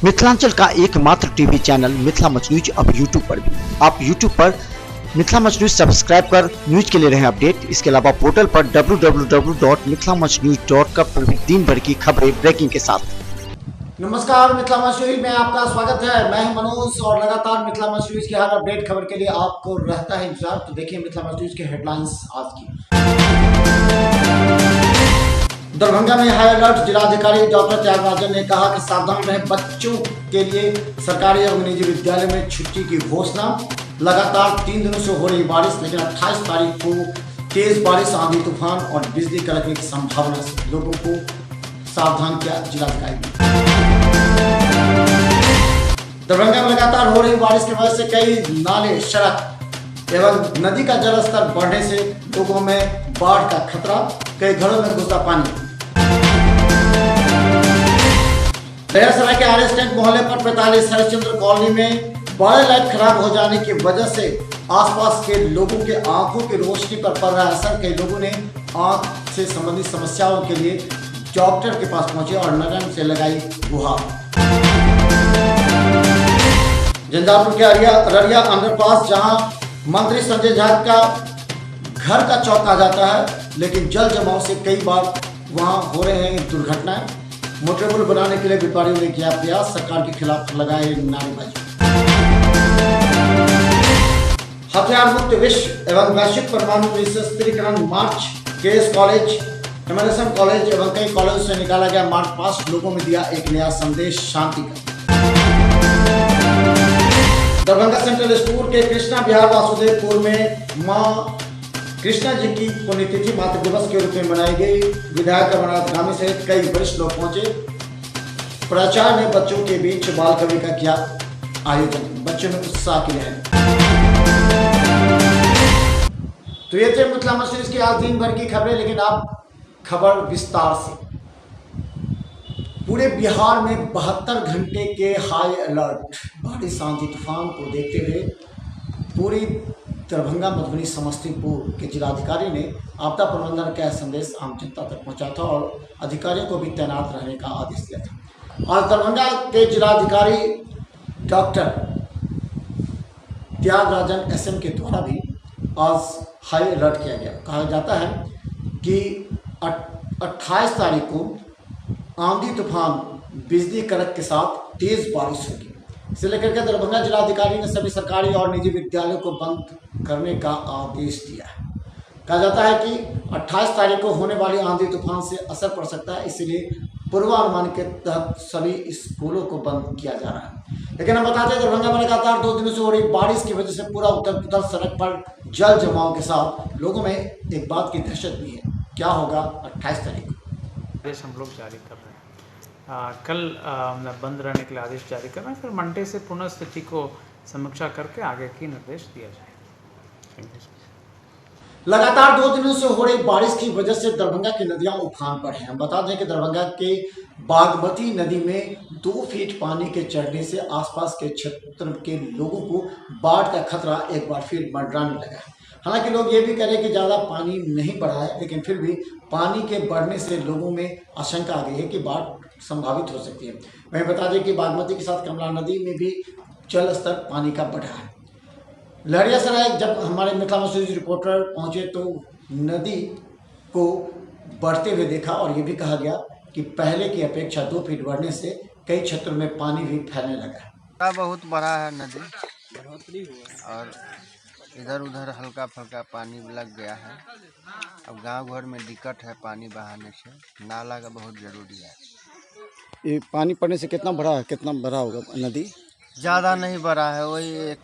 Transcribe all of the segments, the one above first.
मिथिलांचल का एकमात्र TV channel Mithila much news अब यूट्यूब पर भी। आप यूट्यूब पर मिथिला मच न्यूज सब्सक्राइब कर न्यूज के लिए रहे अपडेट। इसके अलावा पोर्टल पर www.mithilamachnews.com पर भी दिन भर की खबरें ब्रेकिंग के साथ। नमस्कार, मिथिला मच न्यूज में आपका स्वागत है। मैं हूं मनोज और लगातार मिथिला मच न्यूज की हर अपडेट खबर के लिए आपको रहता है इंतजार। तो देखिए मिथिला मच न्यूज के हेडलाइंस आज की। दरभंगा में हाई अलर्ट, जिलाधिकारी डॉक्टर त्यागराजन ने कहा कि सावधान रहें, बच्चों के लिए सरकारी और निजी विद्यालय में छुट्टी की घोषणा। लगातार 3 दिनों से हो रही बारिश, लेकिन 28 तारीख को तेज बारिश, आंधी तूफान और बिजली कड़कने की संभावना से लोगों को सावधान किया जिलाधिकारी ने। दरभंगा में लगातार हो रही बारिश की वजह से कई नाले, सड़क एवं नदी का जलस्तर बढ़ने से लोगों में बाढ़ का खतरा, कई घरों में घुसा पानी। दयासराय के आर स्टैंड मोहल्ले पर 45 हरिश्चंद्र कॉलोनी में बड़े लाइट खराब हो जाने की वजह से आसपास के लोगों के आंखों की रोशनी पर पड़ रहा असर। कई लोगों ने आंख से संबंधित समस्याओं के लिए डॉक्टर के पास पहुंचे और नरम से लगाई गुहार। झंझारपुर के अररिया अंडरपास, जहां मंत्री संजय झा का घर का चौक कहा जाता है, लेकिन जल जमाव से कई बार वहां हो रहे हैं दुर्घटनाएं। मोटरबुल बनाने के लिए व्यापारियों ने किया प्रयास, सरकार के खिलाफ लगाए नारेबाजी। हथियार मुक्त विश्व एवं वैश्विक परमाणु निशस्त्रीकरण मार्च, केएस कॉलेज, एमएलएसएम कॉलेज एवं कई कॉलेजों से निकाला गया मार्च पास्ट, लोगों में दिया एक नया संदेश शांति का। दरभंगा सेंट्रल स्कूल के कृष्णा विहार वासुदेवपुर में मां कृष्णा जी की पुण्यतिथि मातृ दिवस के रूप में मनाई गई। विधायक अमरनाथ गामी सहित कई वरिष्ठ लोग पहुंचे। प्राचार्य ने बच्चों के बीच बाल कवि का किया आयोजन, बच्चों में उत्साह की लहर। तो ये थे मिथिला मच न्यूज की आज दिन भर की खबरें, लेकिन अब खबर विस्तार से। पूरे बिहार में 72 घंटे के हाई अलर्ट, बारिश, आंधी तूफान को देखते हुए पूरी दरभंगा, मधुबनी, समस्तीपुर के जिलाधिकारी ने आपदा प्रबंधन का संदेश आम जनता तक पहुंचा था और अधिकारियों को भी तैनात रहने का आदेश दिया था। और दरभंगा के जिलाधिकारी डॉक्टर त्यागराजन एसएम के द्वारा भी आज हाई अलर्ट किया गया। कहा जाता है कि 28 तारीख को आंधी तूफान, बिजली कड़क के साथ तेज बारिश होगी। इसे लेकर के दरभंगा जिलाधिकारी ने सभी सरकारी और निजी विद्यालयों को बंद करने का आदेश दिया है। कहा जाता है कि 28 तारीख को होने वाली आंधी तूफान से असर पड़ सकता है, इसलिए पूर्वानुमान के तहत सभी स्कूलों को बंद किया जा रहा है। लेकिन हम बताते हैं, दरभंगा में लगातार 2 दिनों से हो रही बारिश की वजह से पूरा उत्तर प्रदेश सड़क पर जल जमाव के साथ लोगों में एक बात की दहशत भी है, क्या होगा 28 तारीख को। आदेश हम लोग जारी कर रहे हैं। कल बंद रहने के लिए आदेश जारी कर रहे हैं, फिर मंडे से पुनः स्थिति को समीक्षा करके आगे की निर्देश दिया जाएगा। लगातार 2 दिनों से हो रही बारिश की वजह से दरभंगा की नदियां उफान पर हैं। हम बता दें कि दरभंगा के बागमती नदी में 2 फीट पानी के चढ़ने से आसपास के क्षेत्र के लोगों को बाढ़ का खतरा एक बार फिर मंडराने लगा है। हालांकि लोग ये भी कह रहे हैं कि ज़्यादा पानी नहीं बढ़ा है, लेकिन फिर भी पानी के बढ़ने से लोगों में आशंका आ गई है कि बाढ़ संभावित हो सकती है। वहीं बता दें कि बागमती के साथ कमला नदी में भी जल स्तर पानी का बढ़ा है। लहरियासराय जब हमारे मिथिला मच न्यूज रिपोर्टर पहुंचे तो नदी को बढ़ते हुए देखा और ये भी कहा गया कि पहले की अपेक्षा 2 फीट बढ़ने से कई क्षेत्रों में पानी भी फैलने लगा है। बहुत बड़ा है नदी, बढ़ोतरी हुआ और इधर उधर हल्का फुल्का पानी लग गया है। अब गांव घर में दिक्कत है पानी बहाने से, नाला का बहुत जरूरी है। ये पानी पड़ने से कितना बड़ा होगा नदी? ज़्यादा नहीं बड़ा है, वही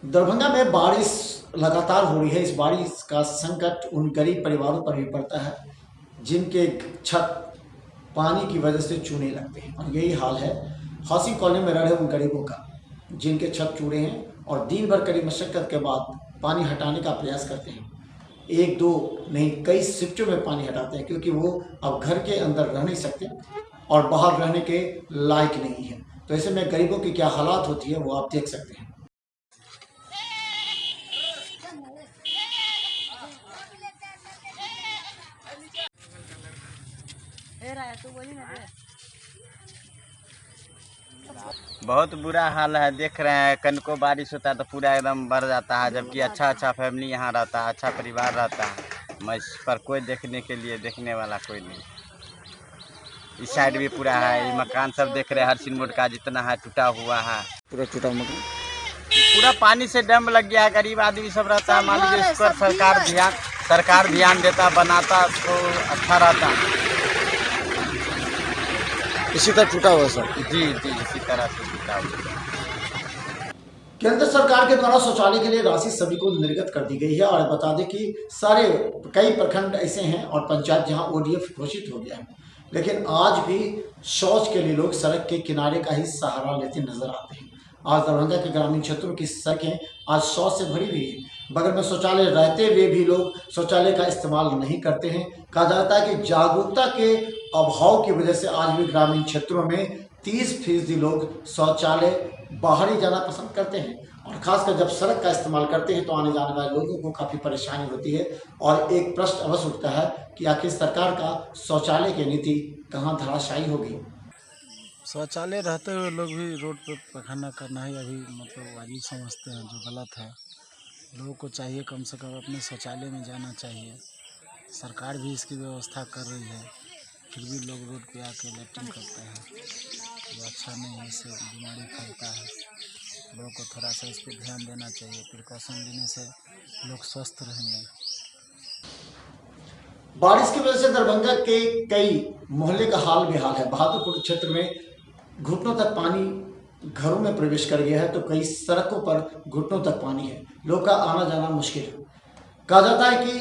दरभंगा में बारिश लगातार हो रही है। इस बारिश का संकट उन गरीब परिवारों पर भी पड़ता है जिनके छत पानी की वजह से चूने लगते हैं, और यही हाल है हाउसिंग कॉलोनी में रह रहे उन गरीबों का जिनके छत चूड़े हैं और दिन भर कड़ी मशक्कत के बाद पानी हटाने का प्रयास करते हैं। 1-2 नहीं, कई शिफ्टों में पानी हटाते हैं, क्योंकि वो अब घर के अंदर रह नहीं सकते और बाहर रहने के लायक नहीं है। तो ऐसे में गरीबों की क्या हालात होती है वो आप देख सकते हैं। बहुत बुरा हाल है, देख रहे हैं कनको बारिश होता है तो पूरा एकदम भर जाता है, जबकि अच्छा फैमिली यहाँ रहता है, अच्छा परिवार रहता है, मैं इस पर कोई देखने वाला कोई नहीं। इस साइड भी पूरा है, ये मकान सब देख रहे हैं, हर सिलमुट का जितना है टूटा हुआ है, पूरा टूटा मकान। पूरा पानी से डैम लग गया है। गरीब आदमी सब रहता है, मान लीजिए इस पर सरकार ध्यान देता, बनाता तो अच्छा रहता। इसी तरह टूटा हुआ सर। जी इसी तरह से टूटा हुआ। केंद्र सरकार के द्वारा शौचालय के लिए राशि सभी को निर्गत कर दी गई है। और बता दें कि कई प्रखंड ऐसे हैं और पंचायत जहां ओडीएफ घोषित हो गया है, लेकिन आज भी शौच के लिए लोग सड़क के किनारे का ही सहारा लेते नजर आते हैं। आज दरभंगा के ग्रामीण क्षेत्रों की सड़कें आज शौच से भरी हुई है। बगल में शौचालय रहते हुए भी लोग शौचालय का इस्तेमाल नहीं करते हैं। कहा जाता है कि जागरूकता के अभाव की वजह से आज भी ग्रामीण क्षेत्रों में 30% लोग शौचालय बाहर ही जाना पसंद करते हैं। और खासकर जब सड़क का इस्तेमाल करते हैं तो आने जाने वाले लोगों को काफ़ी परेशानी होती है। और एक प्रश्न अवश्य उठता है कि आखिर सरकार का शौचालय की नीति कहाँ धराशायी होगी। शौचालय रहते हुए लोग भी रोड पर पैखाना करना ही अभी मतलब वाजिब समझते हैं, जो गलत है। लोगों को चाहिए कम से कम अपने शौचालय में जाना चाहिए। सरकार भी इसकी व्यवस्था कर रही है, फिर भी लोग रोड पे आके लैट्रिन करते हैं, जो अच्छा नहीं है, इससे बीमारी फैलता है। लोगों को थोड़ा सा इस पर ध्यान देना चाहिए, प्रिकॉशन लेने से लोग स्वस्थ रहेंगे। बारिश की वजह से दरभंगा के कई मोहल्ले का हाल बेहाल है। बहादुरपुर क्षेत्र में घुटनों तक पानी घरों में प्रवेश कर गया है, तो कई सड़कों पर घुटनों तक पानी है। लोग का आना जाना मुश्किल है। कहा जाता है कि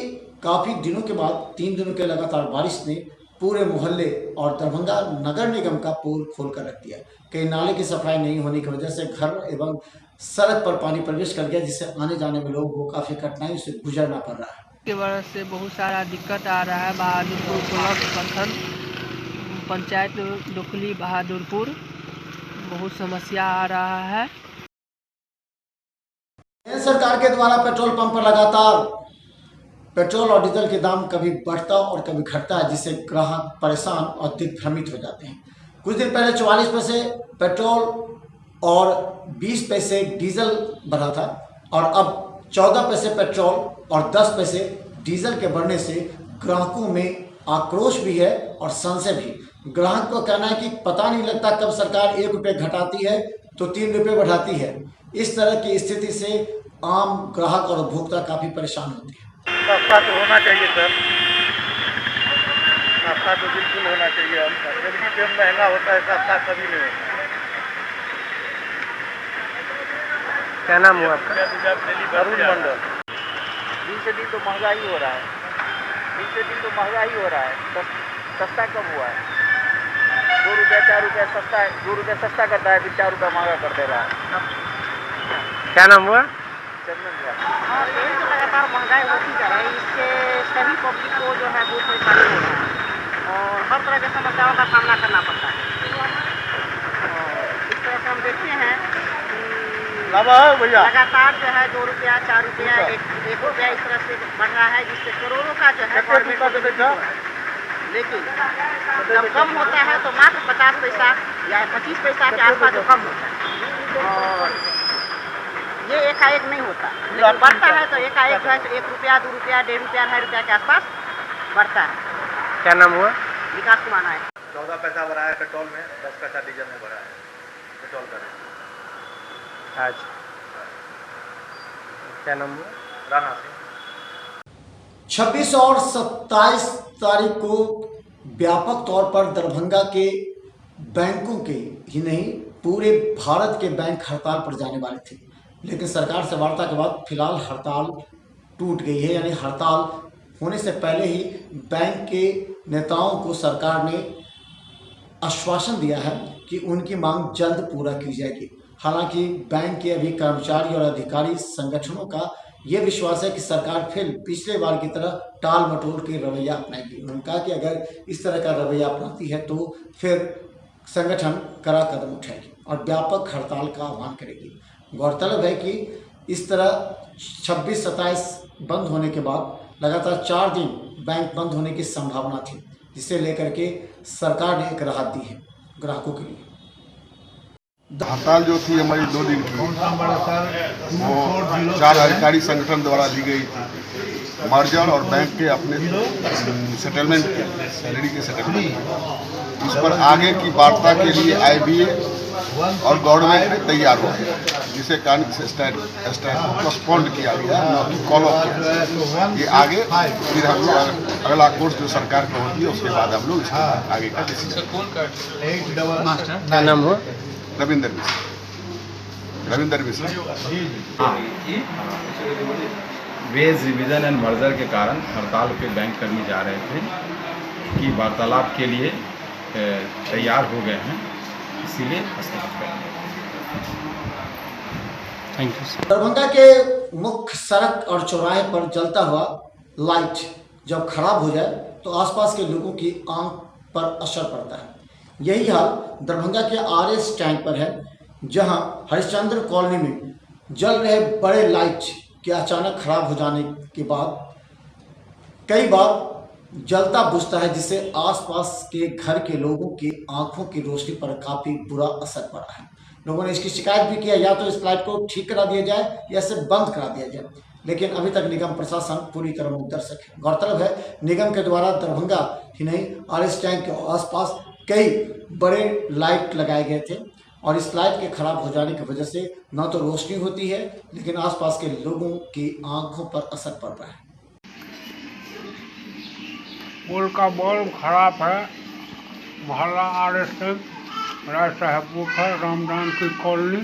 काफ़ी दिनों के बाद 3 दिनों के लगातार बारिश ने पूरे मोहल्ले और दरभंगा नगर निगम का पोल खोल कर रख दिया। कई नाले की सफाई नहीं होने की वजह से घर एवं सड़क पर पानी प्रवेश कर गया, जिससे आने जाने में लोगों को काफ़ी कठिनाई से गुजरना पड़ रहा है। के वजह से बहुत सारा दिक्कत आ रहा है। बहादुरपुर ब्लॉक प्रखंड पंचायत डोकली बहादुरपुर बहुत समस्या आ रहा है। केंद्र सरकार के द्वारा पेट्रोल पंप पर लगातार पेट्रोल और डीजल के दाम कभी बढ़ता और कभी घटता है, जिससे ग्राहक परेशान और दिग्भ्रमित हो जाते हैं। कुछ दिन पहले 44 पैसे पेट्रोल और 20 पैसे डीजल बढ़ा था, और अब 14 पैसे पेट्रोल और 10 पैसे डीजल के बढ़ने से ग्राहकों में आक्रोश भी है और संशय भी। ग्राहक को कहना है कि पता नहीं लगता कब सरकार 1 रुपये घटाती है तो 3 रुपये बढ़ाती है। इस तरह की स्थिति से आम ग्राहक और उपभोक्ता काफ़ी परेशान होते हैं। सस्ता तो होना चाहिए सर, सस्ता तो बिल्कुल होना चाहिए। जबकि जब महंगा होता है सस्ता कभी नहीं होता। क्या नाम हुआ आपका? अरुण मंडल। दिन से दिन तो महंगाई हो रहा है, सस्ता कब हुआ है? 2 रुपया 4 रुपया सस्ता है, 2 रुपया सस्ता करता है, फिर 4 रुपया महंगा कर दे रहा है। क्या नाम हुआ? चंदन झा। और तेल तो लगातार महंगाई होती जा रही है, इससे सभी पब्लिक को जो है बहुत परेशानी हो रहा है और हर तरह की समस्याओं का सामना करना पड़ता है। इस तरह से हम देखते हैं लगातार जो है 2 रुपया 4 रुपया 1 रुपया इस तरह से बढ़ रहा है, जिससे करोड़ों का जो है गवर्नमेंट को बेनिफिट हो रहा है। लेकिन जब कम होता है तो मात्र 50 पैसा या 25 पैसा के आसपास जो कम होता है, और ये एकाएक नहीं होता, लेकिन बढ़ता है तो एकाएक जो है 1 रुपया 2 रुपया 1.5 रुपया 2.5 रुपया के आसपास बढ़ता है। क्या नाम हुआ? विकास कुमार है। 14 पैसा बढ़ा है पेट्रोल में, 10 पैसा डीजल में बढ़ा है पेट्रोल का। आज क्या नाम हुआ? राणा सिंह। 26 और 27 तारीख को व्यापक तौर पर दरभंगा के बैंकों के ही नहीं पूरे भारत के बैंक हड़ताल पर जाने वाले थे, लेकिन सरकार से वार्ता के बाद फिलहाल हड़ताल टूट गई है। यानी हड़ताल होने से पहले ही बैंक के नेताओं को सरकार ने आश्वासन दिया है कि उनकी मांग जल्द पूरा की जाएगी। हालांकि बैंक के अभी कर्मचारी और अधिकारी संगठनों का ये विश्वास है कि सरकार फिर पिछले बार की तरह टाल मटोल के रवैया अपनाएगी। उन्होंने कहा कि अगर इस तरह का रवैया अपनाती है तो फिर संगठन कड़ा कदम उठाएगी और व्यापक हड़ताल का आह्वान करेगी। गौरतलब है कि इस तरह 26-27 बंद होने के बाद लगातार 4 दिन बैंक बंद होने की संभावना थी, जिसे लेकर के सरकार ने एक राहत दी है ग्राहकों के लिए। हड़ताल जो थी हमारी 2 दिन की, वो 4 अधिकारी संगठन द्वारा ली गई थी। मर्जर और बैंक के अपने सेटलमेंट के सैलरी के सेटलमेंट, इस पर आगे की वार्ता के लिए IBA और गवर्नमेंट में तैयार हो गया, जिसे कारण पोस्टपोन्ड किया गया, कॉल ऑफ किया। ये आगे फिर हम लोग अगला कोर्स जो सरकार को होती है उसके बाद हम लोग इसके आगे का डिसीजन। क्या नाम हो? Ravinder Mishra. Veg revision and merger के कारण हड़ताल पे बैंक कर्मी जा रहे थे कि वार्तालाप के लिए तैयार हो गए हैं, इसीलिए स्थगित कर दिया। Thank you. दरभंगा के मुख्य सड़क और चौराहे पर जलता हुआ लाइट जब खराब हो जाए तो आसपास के लोगों की आंख पर असर पड़ता है। यही हाल दरभंगा के RS स्टैंड पर है, जहां हरिश्चंद्र कॉलोनी में जल रहे बड़े लाइट के अचानक खराब हो जाने के बाद कई बार जलता बुझता है, जिससे आसपास के घर के लोगों की आंखों की रोशनी पर काफ़ी बुरा असर पड़ा है। लोगों ने इसकी शिकायत भी किया, या तो इस लाइट को ठीक करा दिया जाए या इसे बंद करा दिया जाए, लेकिन अभी तक निगम प्रशासन पूरी तरह मुकदर्शक है। गौरतलब है निगम के द्वारा दरभंगा ही नहीं RS स्टैंड के आसपास कई बड़े लाइट लगाए गए थे, और इस लाइट के खराब हो जाने की वजह से न तो रोशनी होती है, लेकिन आसपास के लोगों की आंखों पर असर पड़ रहा है। पुल का बल्ब खराब है, मोहल्ला RS राय साहबपुर है, रामदान की कॉलोनी,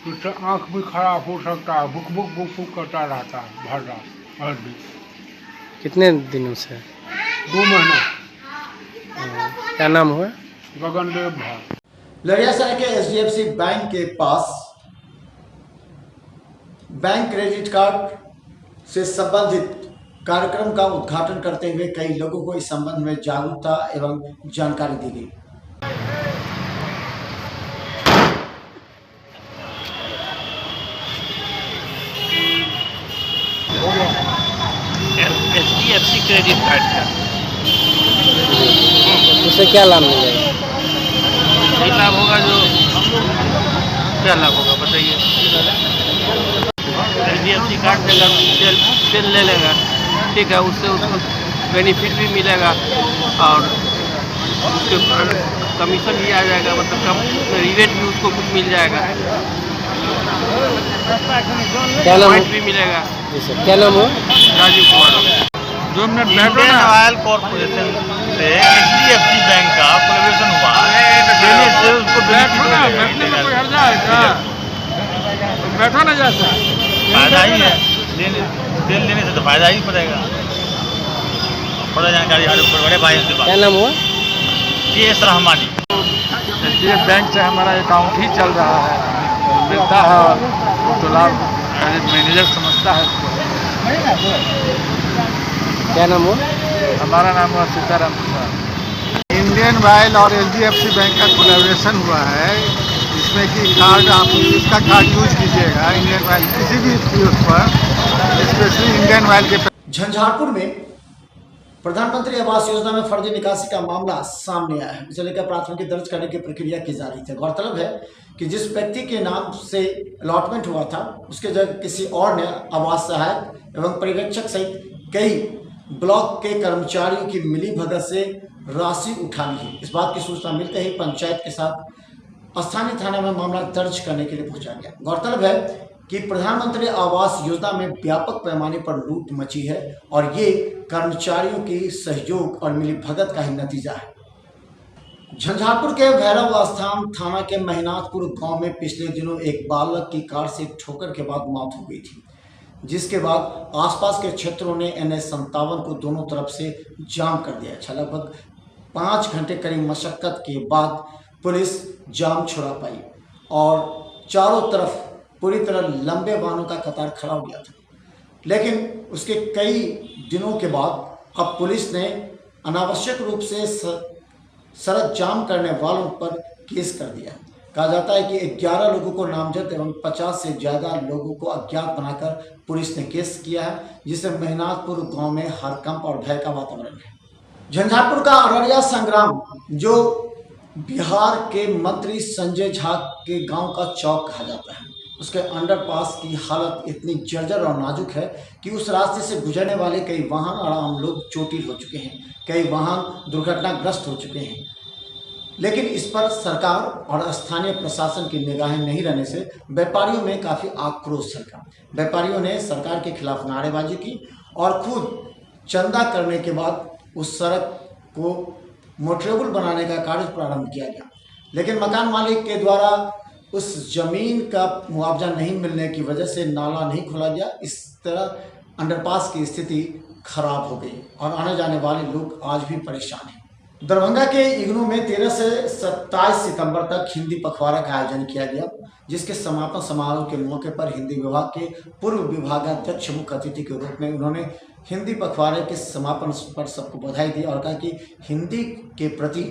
इससे आँख भी खराब हो सकता है, बुक बुक बुक बुक करता रहता है भर रात हर दिन। कितने दिनों से? 2 महीना। क्या नाम हुआ? गगनदेव भाई। लड़ियासराय के HDFC बैंक के पास बैंक क्रेडिट कार्ड से संबंधित कार्यक्रम का उद्घाटन करते हुए कई लोगों को इस संबंध में जागरूकता एवं जानकारी दी गई। HDFC क्रेडिट कार्ड का उससे क्या लाभ मिलेगा? यही लाभ होगा। जो क्या लाभ होगा बताइए? HDFC कार्ड से अगर तेल ले लेगा, ठीक है, उससे उसको बेनिफिट भी मिलेगा और उसके कमीशन भी आ जाएगा, मतलब कम रिबेट भी उसको कुछ मिल जाएगा, क्या नाम पॉइंट भी मिलेगा। क्या नाम हो? राजीव कुमार। जो इंडियन ऑयल कॉर्पोरेशन से HDFC बैंक का कोलैबोरेशन हुआ, देने से उसको बैठा ना जाता, फायदा ही है। तेल लेने से तो फायदा ही पड़ेगा। बड़ा जानकारी हमारे बड़े भाई से। क्या नाम हुआ? KS रहमानी। SDFC बैंक से हमारा अकाउंट ही चल रहा है, मिलता है तो लाभ मैनेजर समझता है उसको। क्या नाम हुआ? हमारा नाम हुआ सीताराम प्रसाद। इंडियन ऑयल और HDFC बैंक का कोलैबोरेशन हुआ है, इसमें कि कार्ड आप इसका कार्ड यूज कीजिएगा इंडियन ऑयल किसी भी यूज पर, स्पेशली इंडियन ऑयल के। झंझारपुर में प्रधानमंत्री आवास योजना में फर्जी निकासी का मामला सामने आया है। इसे लेकर प्राथमिकी दर्ज करने की प्रक्रिया की जा रही थी। गौरतलब है कि जिस व्यक्ति के नाम से अलॉटमेंट हुआ था, उसके जगह किसी और ने आवास सहायक एवं पर्यवेक्षक सहित कई ब्लॉक के कर्मचारियों की मिलीभगत से राशि उठा ली है। इस बात की सूचना मिलते ही पंचायत के साथ स्थानीय थाने में मामला दर्ज करने के लिए पहुंचा गया। गौरतलब है कि प्रधानमंत्री आवास योजना में व्यापक पैमाने पर लूट मची है और ये कर्मचारियों की सहयोग और मिलीभगत का ही नतीजा है। झंझारपुर के भैरव स्थान थाना के महिनाथपुर गांव में पिछले दिनों एक बालक की कार से ठोकर के बाद मौत हो गई थी, जिसके बाद आसपास के क्षेत्रों ने NH57 को दोनों तरफ से जाम कर दिया था। लगभग 5 घंटे करीब मशक्कत के बाद पुलिस जाम छुड़ा पाई और चारों तरफ पूरी तरह लंबे वाहनों का कतार खड़ा हो गया था। लेकिन उसके कई दिनों के बाद अब पुलिस ने अनावश्यक रूप से सड़क जाम करने वालों पर केस कर दिया। कहा जाता है कि 11 लोगों को नामजद एवं 50 से ज़्यादा लोगों को अज्ञात बनाकर पुलिस ने केस किया है, जिससे महिनाथपुर गांव में हड़कंप और भय का वातावरण है। झंझारपुर का अररिया संग्राम जो बिहार के मंत्री संजय झा के गांव का चौक कहा जाता है। उसके अंडरपास की हालत इतनी जर्जर और नाजुक है कि उस रास्ते से गुजरने वाले कई वाहन और आम लोग चोटिल हो चुके हैं, कई वाहन दुर्घटनाग्रस्त हो चुके हैं। लेकिन इस पर सरकार और स्थानीय प्रशासन की निगाहें नहीं रहने से व्यापारियों में काफ़ी आक्रोश छलका। व्यापारियों ने सरकार के खिलाफ नारेबाजी की और खुद चंदा करने के बाद उस सड़क को मोटरेबल बनाने का कार्य प्रारंभ किया गया। लेकिन मकान मालिक के द्वारा उस जमीन का मुआवजा नहीं मिलने की वजह से नाला नहीं खोला गया। इस तरह अंडरपास की स्थिति खराब हो गई और आने जाने वाले लोग आज भी परेशान हैं। दरभंगा के इग्नू में 13 से 27 सितंबर तक हिंदी पखवाड़ा का आयोजन किया गया, जिसके समापन समारोह के मौके पर हिंदी विभाग के पूर्व विभागाध्यक्ष मुख्य अतिथि के रूप में उन्होंने हिंदी पखवाड़े के समापन पर सबको बधाई दी और कहा कि हिंदी के प्रति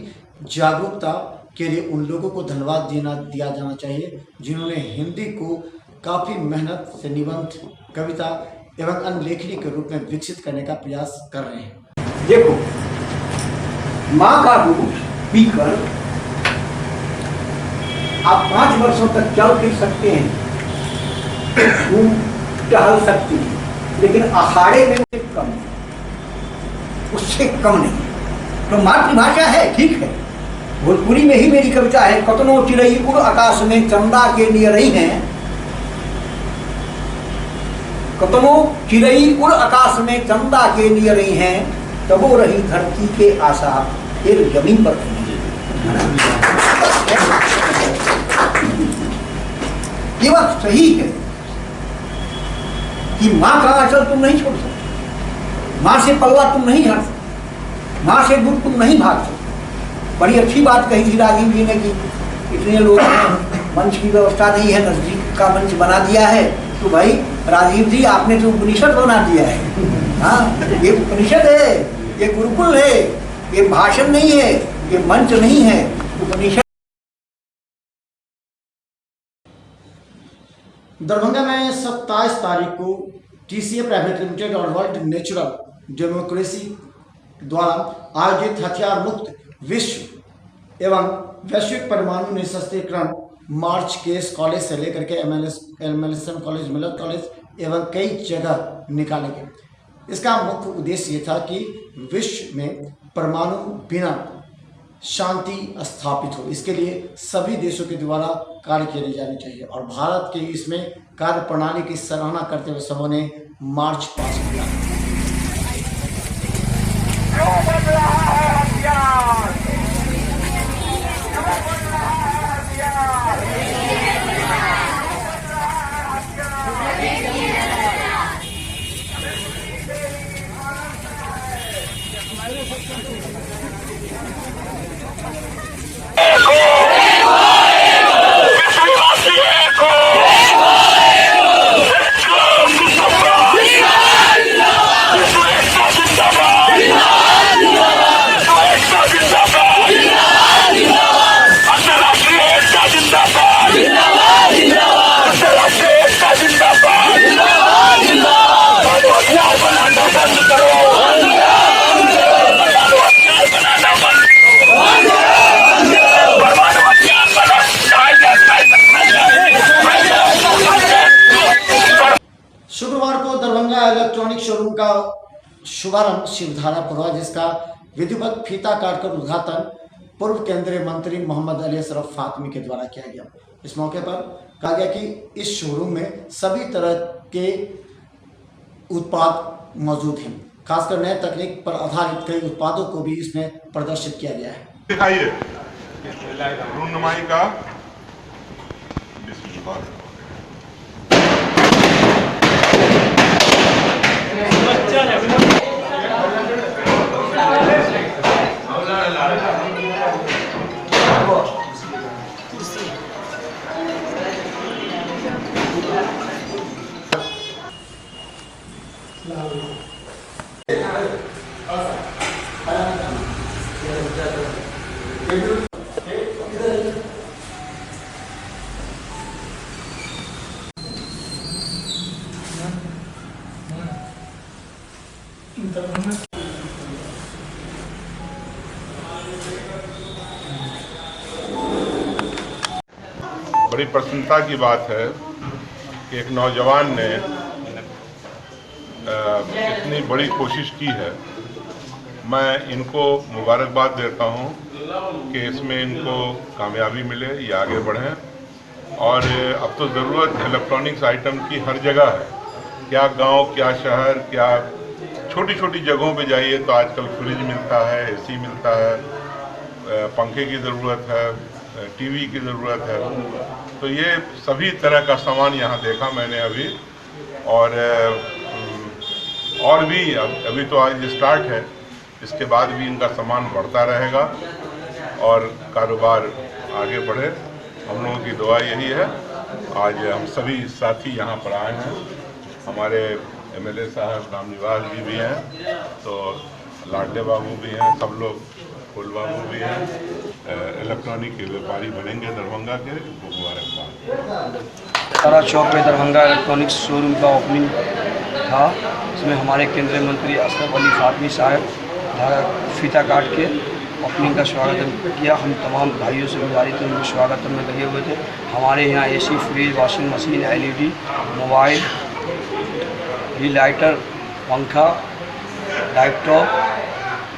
जागरूकता के लिए उन लोगों को धन्यवाद दिया जाना चाहिए जिन्होंने हिंदी को काफ़ी मेहनत से निबंध, कविता एवं अन्य लेखनी के रूप में विकसित करने का प्रयास कर रहे हैं। देखो, माँ का दूध पीकर आप 5 वर्षों तक चल फिर सकते हैं, घूम टहल सकते हैं, लेकिन अखाड़े में कम, उससे कम नहीं। तो मातृभाषा है, ठीक है। भोजपुरी में ही मेरी कविता है, कतनो चिड़ई उड़ आकाश में चंदा के लिए रही हैं, कतनो चिड़ई उड़ आकाश में चंदा के लिए रही हैं, तब वो रही धरती के आशा फिर जमीन पर ये बात सही है कि माँ का आंचल तुम नहीं छोड़ सकते, माँ से पल्ला तुम नहीं हट सकते, माँ से दूर तुम नहीं भाग सकते। बड़ी अच्छी बात कही थी राजीव जी ने कि इतने लोग हैं, मंच की व्यवस्था नहीं है, नजदीक का मंच बना दिया है। तो भाई राजीव जी, आपने तो उपनिषद बना दिया है। हाँ, ये उपनिषद है, ये गुरुकुल है, ये भाषण नहीं है, ये मंच नहीं है, उपनिषद। दरभंगा में 27 तारीख को TCA प्राइवेट लिमिटेड और वर्ल्ड नेचुरल डेमोक्रेसी द्वारा आयोजित हथियार मुक्त विश्व एवं वैश्विक परमाणु निःशस्त्रीकरण मार्च केस कॉलेज से लेकर के MLSM कॉलेज, मिलर कॉलेज एवं कई जगह निकाले गए। इसका मुख्य उद्देश्य ये था कि विश्व में परमाणु बिना शांति स्थापित हो, इसके लिए सभी देशों के द्वारा कार्य किए जाने चाहिए और भारत के इसमें कार्य प्रणाली की सराहना करते हुए सबों ने मार्च पास किया। शुक्रवार को दरभंगा इलेक्ट्रॉनिक शोरूम का शुभारंभ शिवधारा पर हुआ, जिसका विधिवत फीता काटकर उद्घाटन पूर्व केंद्रीय मंत्री मोहम्मद अली अशरफ फातमी के द्वारा किया गया। इस मौके पर कहा गया कि इस शोरूम में सभी तरह के उत्पाद मौजूद हैं, खासकर नए तकनीक पर आधारित कई उत्पादों को भी इसमें प्रदर्शित किया गया है। दिखाइए रूनुमाई का बड़ी प्रसन्नता की बात है कि एक नौजवान ने इतनी बड़ी कोशिश की है। मैं इनको मुबारकबाद देता हूं कि इसमें इनको कामयाबी मिले, ये आगे बढ़ें। और अब तो ज़रूरत इलेक्ट्रॉनिक्स आइटम की हर जगह है, क्या गांव, क्या शहर, क्या छोटी छोटी जगहों पे जाइए तो आजकल फ्रिज मिलता है, एसी मिलता है, पंखे की ज़रूरत है, टीवी की ज़रूरत है। तो ये सभी तरह का सामान यहाँ देखा मैंने अभी। और भी अभी तो आज स्टार्ट है, इसके बाद भी इनका सामान बढ़ता रहेगा और कारोबार आगे बढ़े। हम लोगों की दुआ यही है। आज हम सभी साथी यहाँ पर आए हैं, हमारे एमएलए साहब रामनिवास जी भी हैं, तो लाडले बाबू भी हैं, सब लोग, फूल बाबू भी हैं। इलेक्ट्रॉनिक के व्यापारी बनेंगे दरभंगा के, इनको मुबारकबाद। तारा चौक में दरभंगा इलेक्ट्रॉनिक्स शोरूम का ओपनिंग था, इसमें हमारे केंद्रीय मंत्री अशरफ अली फातमी साहब फीता काट के ओपनिंग का स्वागत किया। हम तमाम भाइयों से गुजारिश थे, उनके स्वागत में लगे हुए थे। हमारे यहाँ AC, fridge, washing machine, LED, mobile, lighter, पंखा, लैपटॉप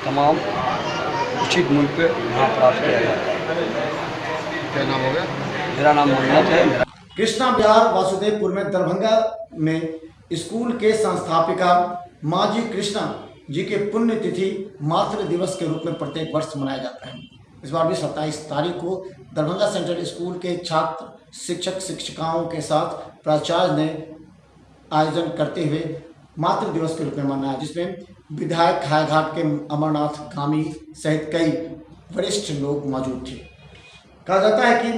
तमाम उचित मूल्य पे यहाँ प्राप्त किया जाता है। क्या नाम हो गया? मेरा नाम मोहम्मद है। कृष्णा विहार वासुदेवपुर में दरभंगा में स्कूल के संस्थापिका माजी कृष्णा जी के पुण्यतिथि मातृ दिवस के रूप में प्रत्येक वर्ष मनाया जाता है। इस बार भी 27 तारीख को दरभंगा सेंट्रल स्कूल के छात्र, शिक्षक, शिक्षिकाओं के साथ प्राचार्य ने आयोजन करते हुए मातृ दिवस के रूप में मनाया, जिसमें विधायक हायाघाट के अमरनाथ गामी सहित कई वरिष्ठ लोग मौजूद थे। कहा जाता है कि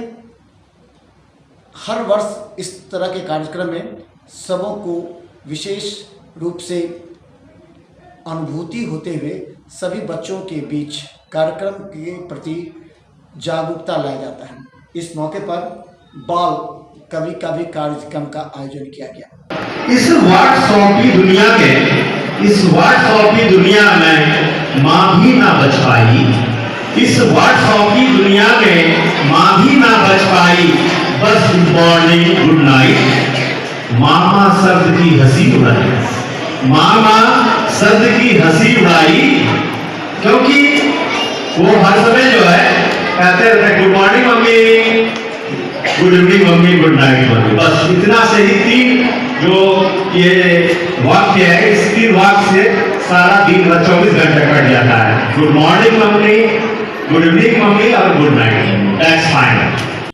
हर वर्ष इस तरह के कार्यक्रम में सबों को विशेष रूप से अनुभूति होते हुए सभी बच्चों के बीच कार्यक्रम के प्रति जागरूकता लाया जाता है। इस मौके पर बाल कवि का भी कार्यक्रम का आयोजन किया गया। इस व्हाट्सएप की दुनिया में माँ भी ना बच पाई। इस व्हाट्सएप की दुनिया में माँ भी ना बच पाई। बस मॉर्निंग, गुड नाइट, मामा शब्द की हंसी उड़ाई, मामा शब्द की हंसी उड़ाई, क्योंकि वो हर समय जो है कहते रहते good morning mummy, good evening mummy, good night mummy. बस इतना से ही 3 जो ये वाक्य है, इस 3 वाक्य से सारा दिन 24 घंटे कट जाता है। Good morning mummy, good evening mummy और गुड नाइट। That's fine.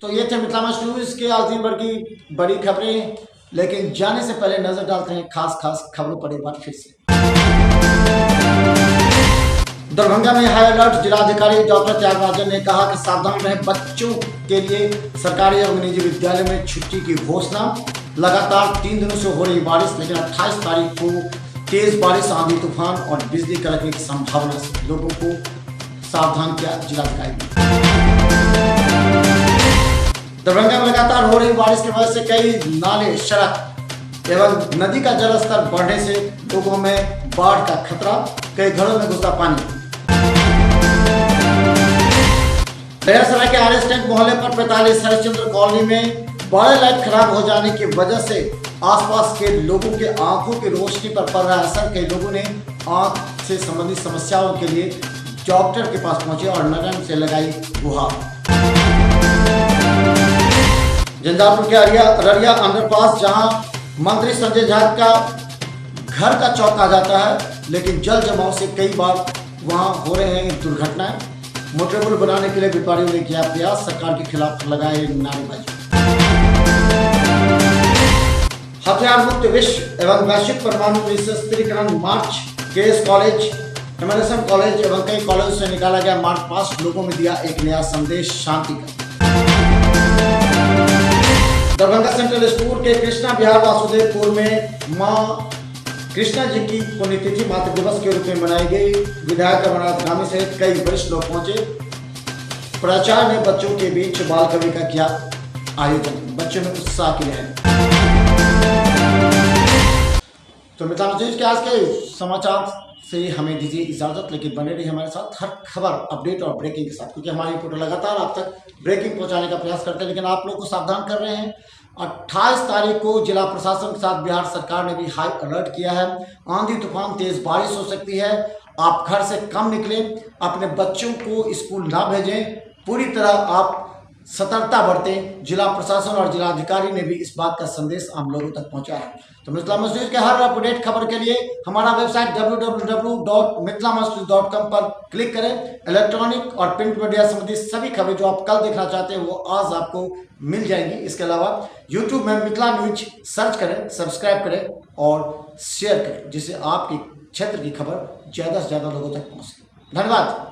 तो ये थे मिथिलामंच न्यूज़ के आज दिन भर की बड़ी खबरें, लेकिन जाने से पहले नजर डालते हैं खास खबरों पर एक बार फिर से। दरभंगा में हाई अलर्ट, जिलाधिकारी डॉक्टर त्यागराजन ने कहा कि सावधान रहें, बच्चों के लिए सरकारी और निजी विद्यालय में छुट्टी की घोषणा। लगातार 3 दिनों से हो रही बारिश, लेकिन 28 तारीख को तेज बारिश, आंधी तूफान और बिजली कड़कने की संभावना से लोगों को सावधान किया जिलाधिकारी। दरभंगा में लगातार हो रही बारिश की वजह से कई नाले, सड़क एवं नदी का जलस्तर बढ़ने से लोगों में बाढ़ का खतरा, कई घरों में घुसा पानी। दयासराय के आर एस टैंक मोहल्ले पर 45 हरिश्चंद्र कॉलोनी में बड़े लाइट खराब हो जाने की वजह से आसपास के लोगों के आंखों की रोशनी पर पड़ रहा असर। कई लोगों ने आंख से संबंधित समस्याओं के लिए डॉक्टर के पास पहुंचे और नगन से लगाई गुहार। झंझारपुर के अररिया अंडरपास, जहां मंत्री संजय झा का घर का चौक आ जाता है, लेकिन जल जमाव से कई बार वहां हो रहे हैं दुर्घटनाएं। मोटरबुल बनाने के लिए व्यापारियों ने किया प्रयास, सरकार के खिलाफ लगाए नारेबाजी। हथियार मुक्त विश्व एवं वैश्विक परमाणु निशस्त्रीकरण मार्च, केएस कॉलेज, एमएलएसएम कॉलेज एवं कई कॉलेजों से निकाला गया मार्च पास्ट, लोगों में दिया एक नया संदेश शांति का। दरभंगा सेंट्रल स्कूल के कृष्णा विहार वासुदेवपुर में मां कृष्णा जी की पुण्यतिथि मातृ दिवस के रूप में मनाई गई। विधायक अमरनाथ गामी सहित कई वरिष्ठ लोग पहुंचे। प्राचार्य ने बच्चों के बीच बाल कवि का किया आयोजन, बच्चों में उत्साह की लहर। तो मिथिलांचल के आज के समाचार से हमें दीजिए इजाज़त, लेकिन बने रहिए हमारे साथ हर खबर अपडेट और ब्रेकिंग के साथ, क्योंकि हमारी रिपोर्टर लगातार आप तक ब्रेकिंग पहुंचाने का प्रयास करते हैं। लेकिन आप लोग को सावधान कर रहे हैं, 28 तारीख को जिला प्रशासन के साथ बिहार सरकार ने भी हाई अलर्ट किया है। आंधी तूफान तेज बारिश हो सकती है, आप घर से कम निकलें, अपने बच्चों को स्कूल ना भेजें, पूरी तरह आप सतर्कता बरतें। जिला प्रशासन और जिला अधिकारी ने भी इस बात का संदेश आम लोगों तक पहुंचाया है। तो मिथिलामंच न्यूज के हर अपडेट खबर के लिए हमारा वेबसाइट www.mithlamanchnews.com पर क्लिक करें। इलेक्ट्रॉनिक और प्रिंट मीडिया संबंधी सभी खबरें जो आप कल देखना चाहते हैं वो आज आपको मिल जाएंगी। इसके अलावा यूट्यूब में मिथिला न्यूज सर्च करें, सब्सक्राइब करें और शेयर करें, जिससे आपके क्षेत्र की खबर ज़्यादा से ज़्यादा लोगों तक पहुँचे। धन्यवाद।